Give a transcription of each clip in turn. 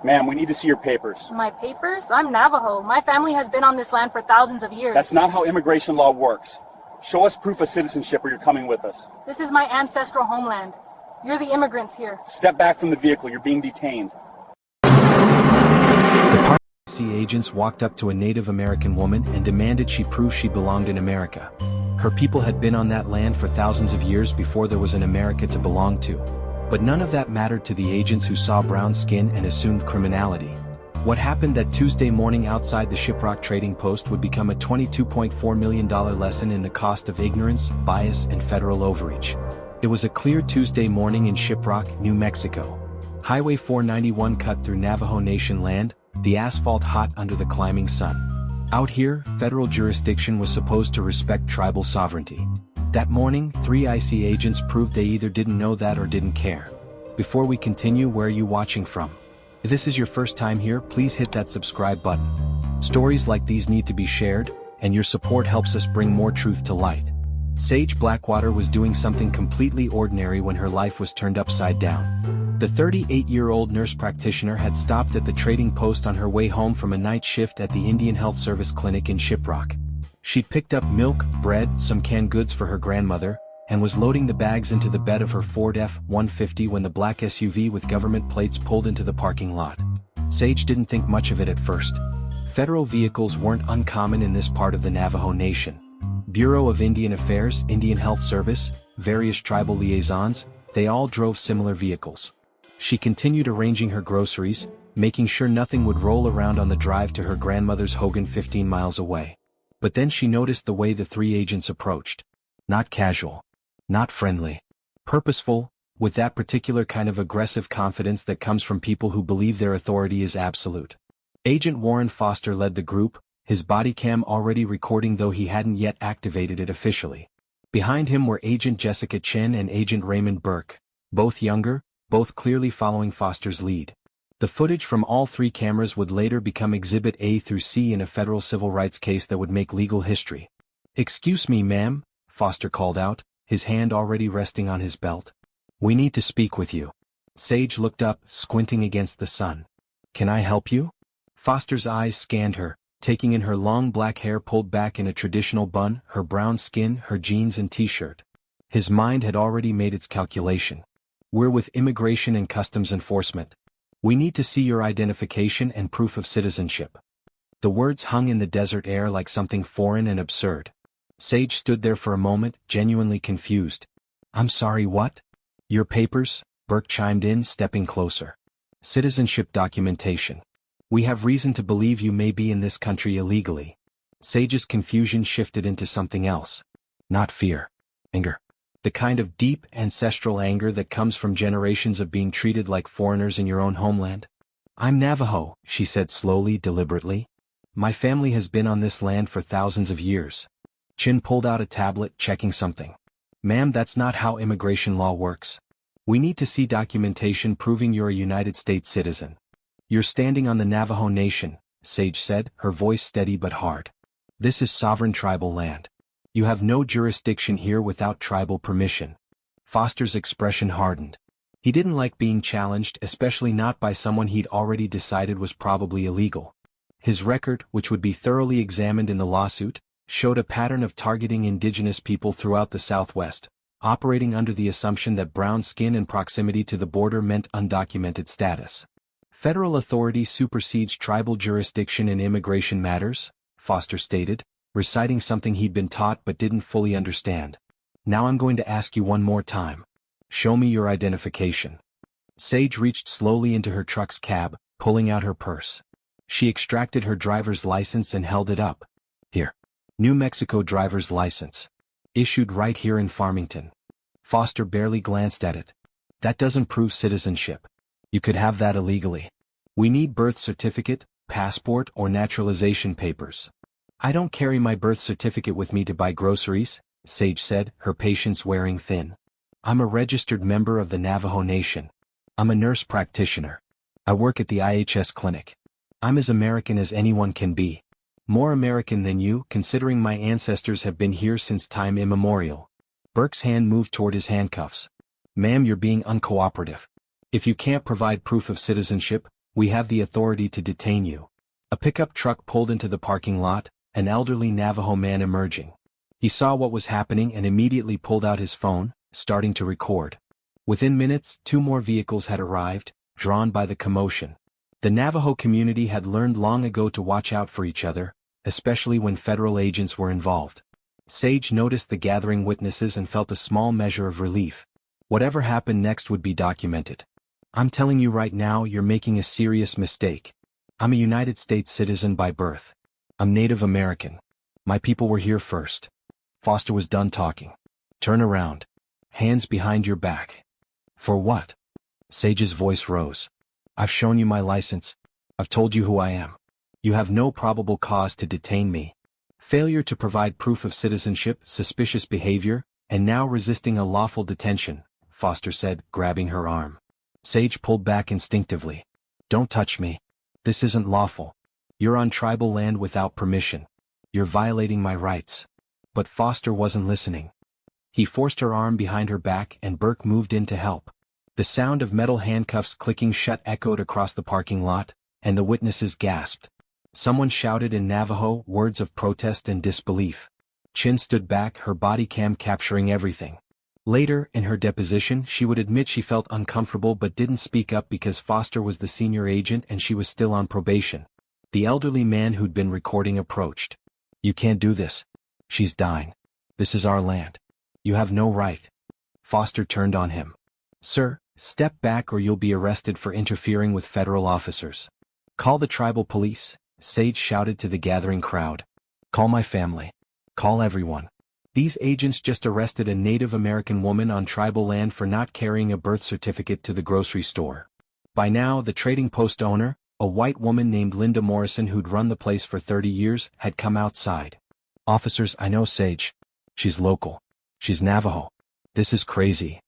Ma'am, we need to see your papers. My papers? I'm Navajo. My family has been on this land for thousands of years. That's not how immigration law works. Show us proof of citizenship or you're coming with us. This is my ancestral homeland. You're the immigrants here. Step back from the vehicle. You're being detained. The police agents walked up to a Native American woman and demanded she prove she belonged in America. Her people had been on that land for thousands of years before there was an America to belong to. But none of that mattered to the agents who saw brown skin and assumed criminality. What happened that Tuesday morning outside the Shiprock trading post would become a $22.4 million lesson in the cost of ignorance, bias, and federal overreach. It was a clear Tuesday morning in Shiprock, New Mexico. Highway 491 cut through Navajo Nation land, the asphalt hot under the climbing sun. Out here, federal jurisdiction was supposed to respect tribal sovereignty. That morning, 3 IC agents proved they either didn't know that or didn't care. Before we continue, where are you watching from? If this is your first time here, please hit that subscribe button. Stories like these need to be shared, and your support helps us bring more truth to light. Sage Blackwater was doing something completely ordinary when her life was turned upside down. The 38-year-old nurse practitioner had stopped at the trading post on her way home from a night shift at the Indian Health Service clinic in Shiprock. She'd picked up milk, bread, some canned goods for her grandmother, and was loading the bags into the bed of her Ford F-150 when the black SUV with government plates pulled into the parking lot. Sage didn't think much of it at first. Federal vehicles weren't uncommon in this part of the Navajo Nation. Bureau of Indian Affairs, Indian Health Service, various tribal liaisons, they all drove similar vehicles. She continued arranging her groceries, making sure nothing would roll around on the drive to her grandmother's Hogan 15 miles away. But then she noticed the way the 3 agents approached. Not casual. Not friendly. Purposeful, with that particular kind of aggressive confidence that comes from people who believe their authority is absolute. Agent Warren Foster led the group, his body cam already recording though he hadn't yet activated it officially. Behind him were Agent Jessica Chin and Agent Raymond Burke, both younger, both clearly following Foster's lead. The footage from all 3 cameras would later become Exhibit A through C in a federal civil rights case that would make legal history. "Excuse me, ma'am," Foster called out, his hand already resting on his belt. "We need to speak with you." Sage looked up, squinting against the sun. "Can I help you?" Foster's eyes scanned her, taking in her long black hair pulled back in a traditional bun, her brown skin, her jeans and t-shirt. His mind had already made its calculation. "We're with Immigration and Customs Enforcement. We need to see your identification and proof of citizenship." The words hung in the desert air like something foreign and absurd. Sage stood there for a moment, genuinely confused. "I'm sorry, what?" "Your papers," Burke chimed in, stepping closer. "Citizenship documentation. We have reason to believe you may be in this country illegally." Sage's confusion shifted into something else. Not fear. Anger. The kind of deep, ancestral anger that comes from generations of being treated like foreigners in your own homeland. "I'm Navajo," she said slowly, deliberately. "My family has been on this land for thousands of years." Chin pulled out a tablet, checking something. "Ma'am, that's not how immigration law works. We need to see documentation proving you're a United States citizen." "You're standing on the Navajo Nation," Sage said, her voice steady but hard. "This is sovereign tribal land. You have no jurisdiction here without tribal permission." Foster's expression hardened. He didn't like being challenged, especially not by someone he'd already decided was probably illegal. His record, which would be thoroughly examined in the lawsuit, showed a pattern of targeting indigenous people throughout the Southwest, operating under the assumption that brown skin and proximity to the border meant undocumented status. "Federal authority supersedes tribal jurisdiction in immigration matters," Foster stated, reciting something he'd been taught but didn't fully understand. "Now I'm going to ask you one more time. Show me your identification." Sage reached slowly into her truck's cab, pulling out her purse. She extracted her driver's license and held it up. "Here. New Mexico driver's license. Issued right here in Farmington." Foster barely glanced at it. "That doesn't prove citizenship. You could have that illegally. We need birth certificate, passport, or naturalization papers." "I don't carry my birth certificate with me to buy groceries," Sage said, her patience wearing thin. "I'm a registered member of the Navajo Nation. I'm a nurse practitioner. I work at the IHS clinic. I'm as American as anyone can be. More American than you, considering my ancestors have been here since time immemorial." Burke's hand moved toward his handcuffs. "Ma'am, you're being uncooperative. If you can't provide proof of citizenship, We have the authority to detain you. A pickup truck pulled into the parking lot, an elderly Navajo man emerging. He saw what was happening and immediately pulled out his phone, starting to record. Within minutes, 2 more vehicles had arrived, drawn by the commotion. The Navajo community had learned long ago to watch out for each other, especially when federal agents were involved. Sage noticed the gathering witnesses and felt a small measure of relief. Whatever happened next would be documented. I'm telling you right now, you're making a serious mistake. I'm a United States citizen by birth. I'm Native American. My people were here first. Foster was done talking. Turn around. Hands behind your back. For what? Sage's voice rose. I've shown you my license. I've told you who I am. You have no probable cause to detain me. Failure to provide proof of citizenship, suspicious behavior, and now resisting a lawful detention, Foster said, grabbing her arm. Sage pulled back instinctively. Don't touch me. This isn't lawful. You're on tribal land without permission. You're violating my rights. But Foster wasn't listening. He forced her arm behind her back and Burke moved in to help. The sound of metal handcuffs clicking shut echoed across the parking lot, and the witnesses gasped. Someone shouted in Navajo words of protest and disbelief. Chin stood back, her body cam capturing everything. Later, in her deposition, she would admit she felt uncomfortable but didn't speak up because Foster was the senior agent and she was still on probation. The elderly man who'd been recording approached. You can't do this. She's dying. This is our land. You have no right. Foster turned on him. Sir, step back or you'll be arrested for interfering with federal officers. Call the tribal police, Sage shouted to the gathering crowd. Call my family. Call everyone. These agents just arrested a Native American woman on tribal land for not carrying a birth certificate to the grocery store. By now, the trading post owner, a white woman named Linda Morrison who'd run the place for 30 years, had come outside. Officers, I know Sage. She's local. She's Navajo. This is crazy.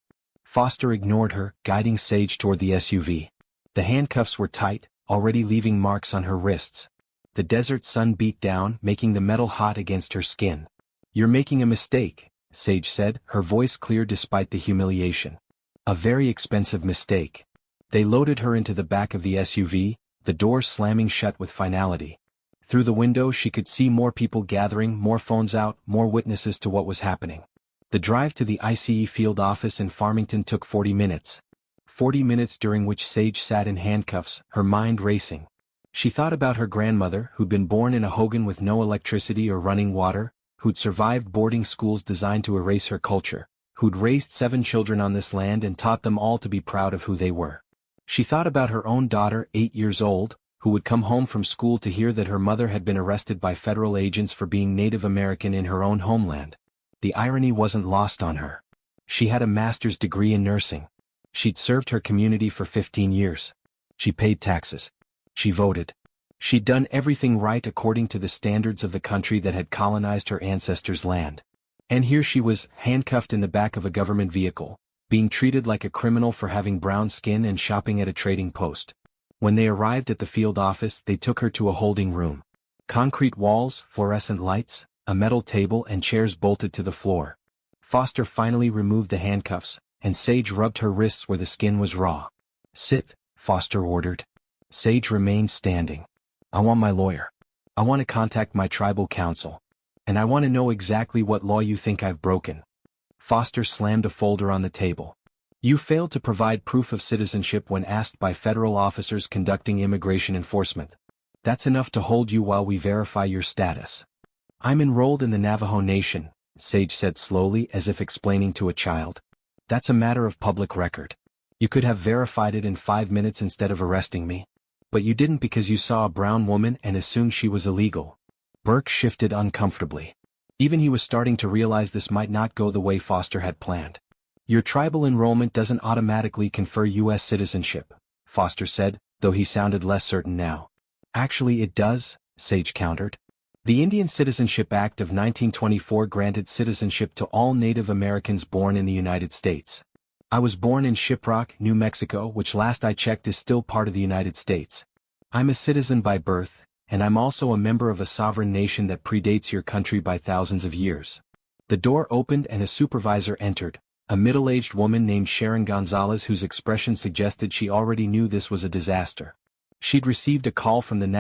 Foster ignored her, guiding Sage toward the SUV. The handcuffs were tight, already leaving marks on her wrists. The desert sun beat down, making the metal hot against her skin. You're making a mistake, Sage said, her voice clear despite the humiliation. A very expensive mistake. They loaded her into the back of the SUV, the door slamming shut with finality. Through the window she could see more people gathering, more phones out, more witnesses to what was happening. The drive to the ICE field office in Farmington took 40 minutes. 40 minutes during which Sage sat in handcuffs, her mind racing. She thought about her grandmother, who'd been born in a hogan with no electricity or running water, who'd survived boarding schools designed to erase her culture, who'd raised 7 children on this land and taught them all to be proud of who they were. She thought about her own daughter, 8 years old, who would come home from school to hear that her mother had been arrested by federal agents for being Native American in her own homeland. The irony wasn't lost on her. She had a master's degree in nursing. She'd served her community for 15 years. She paid taxes. She voted. She'd done everything right according to the standards of the country that had colonized her ancestors' land. And here she was, handcuffed in the back of a government vehicle, being treated like a criminal for having brown skin and shopping at a trading post. When they arrived at the field office, they took her to a holding room. Concrete walls, fluorescent lights, a metal table and chairs bolted to the floor. Foster finally removed the handcuffs, and Sage rubbed her wrists where the skin was raw. Sit, Foster ordered. Sage remained standing. I want my lawyer. I want to contact my tribal council. And I want to know exactly what law you think I've broken. Foster slammed a folder on the table. You failed to provide proof of citizenship when asked by federal officers conducting immigration enforcement. That's enough to hold you while we verify your status. I'm enrolled in the Navajo Nation, Sage said slowly as if explaining to a child. That's a matter of public record. You could have verified it in 5 minutes instead of arresting me. But you didn't because you saw a brown woman and assumed she was illegal. Burke shifted uncomfortably. Even he was starting to realize this might not go the way Foster had planned. Your tribal enrollment doesn't automatically confer U.S. citizenship, Foster said, though he sounded less certain now. Actually it does, Sage countered. The Indian Citizenship Act of 1924 granted citizenship to all Native Americans born in the United States. I was born in Shiprock, New Mexico, which last I checked is still part of the United States. I'm a citizen by birth, and I'm also a member of a sovereign nation that predates your country by thousands of years. The door opened and a supervisor entered, a middle-aged woman named Sharon Gonzalez whose expression suggested she already knew this was a disaster. She'd received a call from the